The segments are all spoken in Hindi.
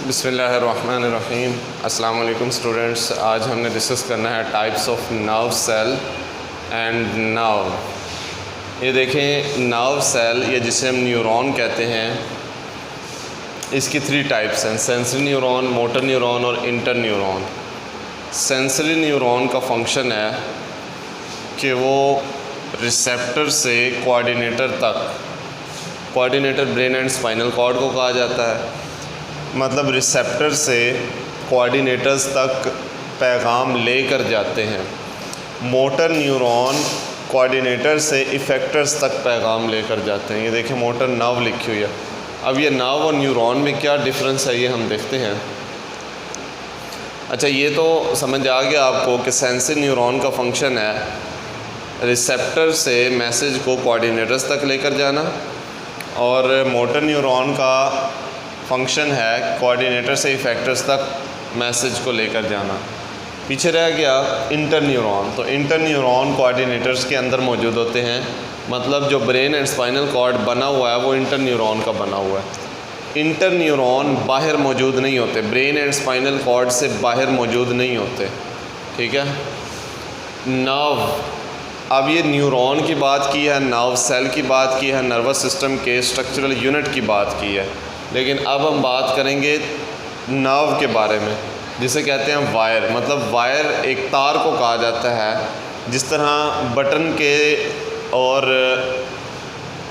बिस्मिल्लाहिर्रहमानिर्रहीम। अस्सलाम वालेकुम स्टूडेंट्स। आज हमने डिस्कस करना है types of nerve cell and nerve. ये देखें, नर्व सेल या जिसे हम न्यूरॉन कहते हैं, इसकी 3 टाइप्स हैं: सेंसरी न्यूरॉन, मोटर न्यूरॉन और इंटर न्यूरॉन। सेंसरी न्यूरॉन का फंक्शन है कि वो रिसेप्टर से कोऑर्डिनेटर तक, coordinator brain and spinal cord को कहा जाता है, मतलब रिसेप्टर से कोऑर्डिनेटर्स तक पैगाम लेकर जाते हैं। मोटर न्यूरॉन कोऑर्डिनेटर से इफ़ेक्टर्स तक पैगाम लेकर जाते हैं। ये देखें, मोटर नर्व लिखी हुई है। अब ये नर्व और न्यूरॉन में क्या डिफरेंस है, ये हम देखते हैं। अच्छा, ये तो समझ आ गया आपको कि सेंसरी न्यूरॉन का फंक्शन है रिसेप्टर से मैसेज को कोऑर्डिनेटर्स तक लेकर जाना, और मोटर न्यूरॉन का फंक्शन है कोऑर्डिनेटर से इफ़ेक्टर्स तक मैसेज को लेकर जाना। पीछे रह गया इंटर न्यूरॉन। तो इंटर न्यूरॉन कोऑर्डिनेटर्स के अंदर मौजूद होते हैं, मतलब जो ब्रेन एंड स्पाइनल कॉर्ड बना हुआ है वो इंटर न्यूरॉन का बना हुआ है। इंटर न्यूरॉन बाहर मौजूद नहीं होते, ब्रेन एंड स्पाइनल कॉर्ड से बाहर मौजूद नहीं होते। ठीक है। नर्व, अब ये न्यूरॉन की बात की है, नर्व सेल की बात की है, नर्वस सिस्टम के स्ट्रक्चरल यूनिट की बात की है, लेकिन अब हम बात करेंगे नर्व के बारे में, जिसे कहते हैं वायर। मतलब वायर एक तार को कहा जाता है। जिस तरह बटन के और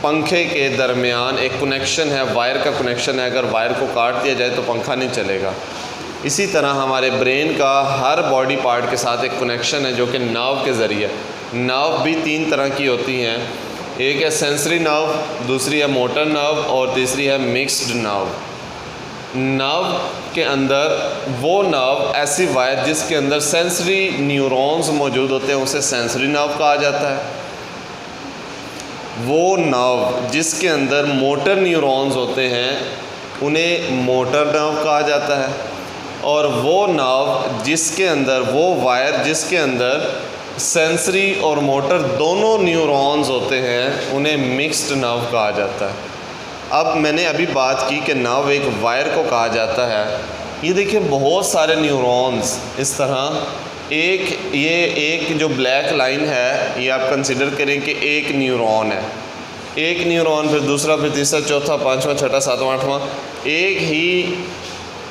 पंखे के दरमियान एक कनेक्शन है, वायर का कनेक्शन है, अगर वायर को काट दिया जाए तो पंखा नहीं चलेगा। इसी तरह हमारे ब्रेन का हर बॉडी पार्ट के साथ एक कनेक्शन है जो कि नर्व के ज़रिए। नर्व भी 3 तरह की होती हैं, एक है सेंसरी नर्व, दूसरी है मोटर नर्व और तीसरी है मिक्स्ड नर्व। नर्व के अंदर वो नर्व, ऐसी वायर जिसके अंदर सेंसरी न्यूरॉन्स मौजूद होते हैं, उसे सेंसरी नर्व कहा जाता है। वो नर्व जिसके अंदर मोटर न्यूरॉन्स होते हैं उन्हें मोटर नर्व कहा जाता है, और वो नर्व जिसके अंदर, वो वायर जिसके अंदर सेंसरी और मोटर दोनों न्यूरॉन्स होते हैं उन्हें मिक्स्ड नर्व कहा जाता है। अब मैंने अभी बात की कि नर्व एक वायर को कहा जाता है। ये देखिए, बहुत सारे न्यूरॉन्स इस तरह, एक जो ब्लैक लाइन है ये आप कंसिडर करें कि एक न्यूरॉन है, एक न्यूरॉन, फिर दूसरा, फिर तीसरा, चौथा, 5वां, 6वां, 7वां, 8वां। एक ही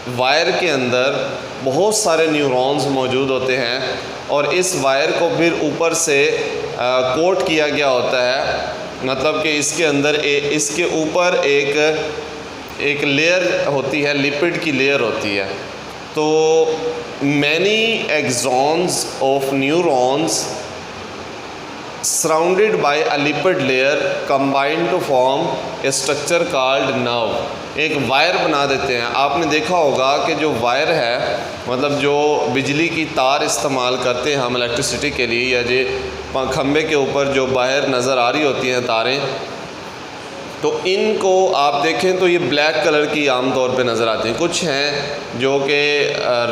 वायर के अंदर बहुत सारे न्यूरॉन्स मौजूद होते हैं, और इस वायर को फिर ऊपर से कोट किया गया होता है। मतलब कि इसके अंदर इसके ऊपर एक लेयर होती है, लिपिड की लेयर होती है। तो many axons of neurons surrounded by a lipid layer combined to form a structure called nerve. एक वायर बना देते हैं। आपने देखा होगा कि जो वायर है, मतलब जो बिजली की तार इस्तेमाल करते हैं हम इलेक्ट्रिसिटी के लिए, या जो खंबे के ऊपर जो बाहर नज़र आ रही होती हैं तारें, तो इनको आप देखें तो ये ब्लैक कलर की आम तौर पे नज़र आती हैं। कुछ हैं जो कि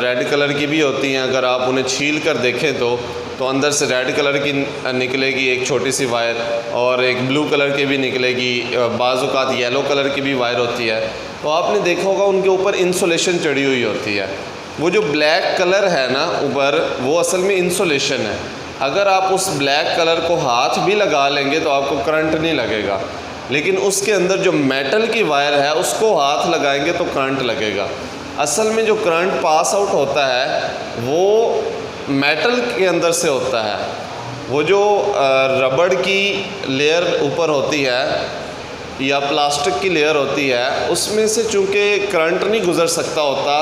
रेड कलर की भी होती हैं। अगर आप उन्हें छील कर देखें तो अंदर से रेड कलर की निकलेगी एक छोटी सी वायर, और एक ब्लू कलर की भी निकलेगी, बाज़-औक़ात येलो कलर की भी वायर होती है। तो आपने देखा होगा उनके ऊपर इंसुलेशन चढ़ी हुई होती है। वो जो ब्लैक कलर है ना ऊपर, वो असल में इंसुलेशन है। अगर आप उस ब्लैक कलर को हाथ भी लगा लेंगे तो आपको करंट नहीं लगेगा, लेकिन उसके अंदर जो मेटल की वायर है उसको हाथ लगाएंगे तो करंट लगेगा। असल में जो करंट पास आउट होता है वो मेटल के अंदर से होता है। वो जो रबड़ की लेयर ऊपर होती है या प्लास्टिक की लेयर होती है, उसमें से चूँकि करंट नहीं गुज़र सकता होता,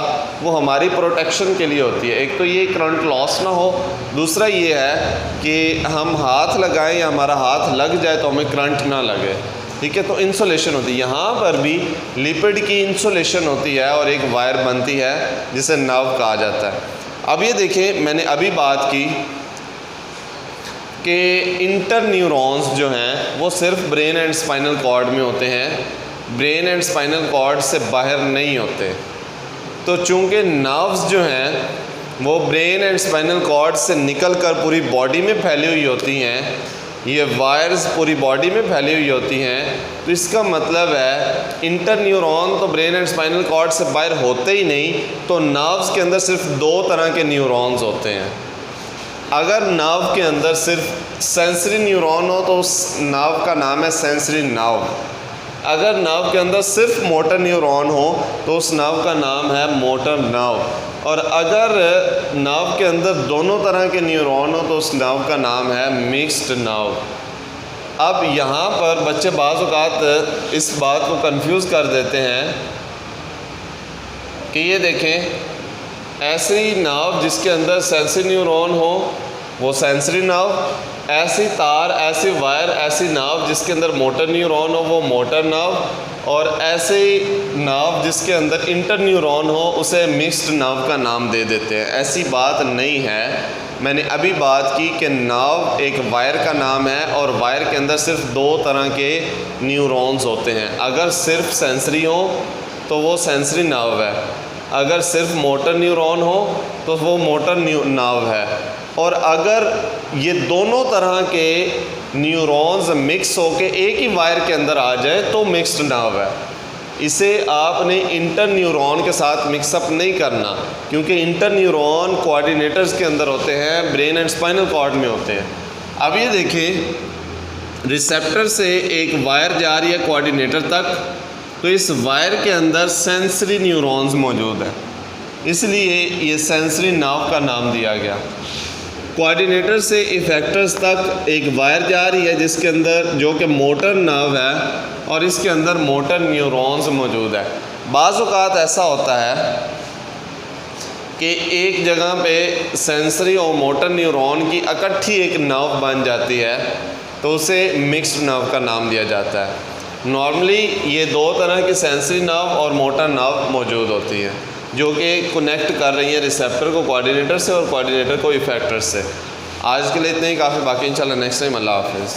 वो हमारी प्रोटेक्शन के लिए होती है। एक तो ये करंट लॉस ना हो, दूसरा ये है कि हम हाथ लगाएं या हमारा हाथ लग जाए तो हमें करंट ना लगे। ठीक है। तो इंसुलेशन होती है। यहाँ पर भी लिपिड की इंसुलेशन होती है और एक वायर बनती है जिसे नर्व कहा जाता है। अब ये देखें, मैंने अभी बात की कि इंटर न्यूरॉन्स जो हैं वो सिर्फ ब्रेन एंड स्पाइनल कॉर्ड में होते हैं, ब्रेन एंड स्पाइनल कॉर्ड से बाहर नहीं होते। तो चूँकि नर्व्स जो हैं वो ब्रेन एंड स्पाइनल कॉर्ड से निकल कर पूरी बॉडी में फैली हुई होती हैं, ये वायर्स पूरी बॉडी में फैली हुई होती हैं, तो इसका मतलब है इंटर न्यूरॉन तो ब्रेन एंड स्पाइनल कॉर्ड से बाहर होते ही नहीं, तो नर्व्स के अंदर सिर्फ 2 तरह के न्यूरॉन्स होते हैं। अगर नर्व के अंदर सिर्फ सेंसरी न्यूरॉन हो तो उस नर्व का नाम है सेंसरी नर्व। अगर नर्व के अंदर सिर्फ मोटर न्यूरॉन हो तो उस नर्व का नाम है मोटर नर्व। और अगर नर्व के अंदर दोनों तरह के न्यूरॉन हो तो उस नर्व का नाम है मिक्स्ड नर्व। अब यहाँ पर बच्चे बाज़ औक़ात इस बात को कंफ्यूज कर देते हैं कि ये देखें, ऐसी नर्व जिसके अंदर सेंसरी न्यूरॉन हो वो सेंसरी नर्व, ऐसी तार, ऐसी वायर, ऐसी नर्व जिसके अंदर मोटर न्यूरॉन हो वो मोटर नर्व, और ऐसे नर्व जिसके अंदर इंटर न्यूरॉन हो उसे मिक्स्ड नर्व का नाम दे देते हैं। ऐसी बात नहीं है। मैंने अभी बात की कि नर्व एक वायर का नाम है और वायर के अंदर सिर्फ 2 तरह के न्यूरॉन्स होते हैं। अगर सिर्फ सेंसरी हो तो वो सेंसरी नर्व है, अगर सिर्फ मोटर न्यूरॉन हो तो वो मोटर नर्व है, और अगर ये दोनों तरह के न्यूरॉन्स मिक्स होके एक ही वायर के अंदर आ जाए तो मिक्स्ड नर्व है। इसे आपने इंटर न्यूरॉन के साथ मिक्सअप नहीं करना, क्योंकि इंटर न्यूरॉन कोऑर्डिनेटर्स के अंदर होते हैं, ब्रेन एंड स्पाइनल कॉर्ड में होते हैं। अब ये देखें, रिसेप्टर से एक वायर जा रही है कोऑर्डिनेटर तक, तो इस वायर के अंदर सेंसरी न्यूरॉन्स मौजूद है, इसलिए ये सेंसरी नर्व का नाम दिया गया। कोऑर्डिनेटर से इफेक्टर्स तक एक वायर जा रही है जिसके अंदर, जो कि मोटर नर्व है, और इसके अंदर मोटर न्यूरॉन्स मौजूद है। बाज़ औक़ात ऐसा होता है कि एक जगह पे सेंसरी और मोटर न्यूरॉन की इकट्ठी एक नर्व बन जाती है, तो उसे मिक्स्ड नर्व का नाम दिया जाता है। नॉर्मली ये 2 तरह की सेंसरी नर्व और मोटर नर्व मौजूद होती हैं, जो कि कनेक्ट कर रही है रिसेप्टर को कोऑर्डिनेटर से और कोऑर्डिनेटर को इफेक्टर से। आज के लिए इतने ही काफ़ी, बाकी इंशाल्लाह नेक्स्ट टाइम। अल्लाह हाफ़िज़।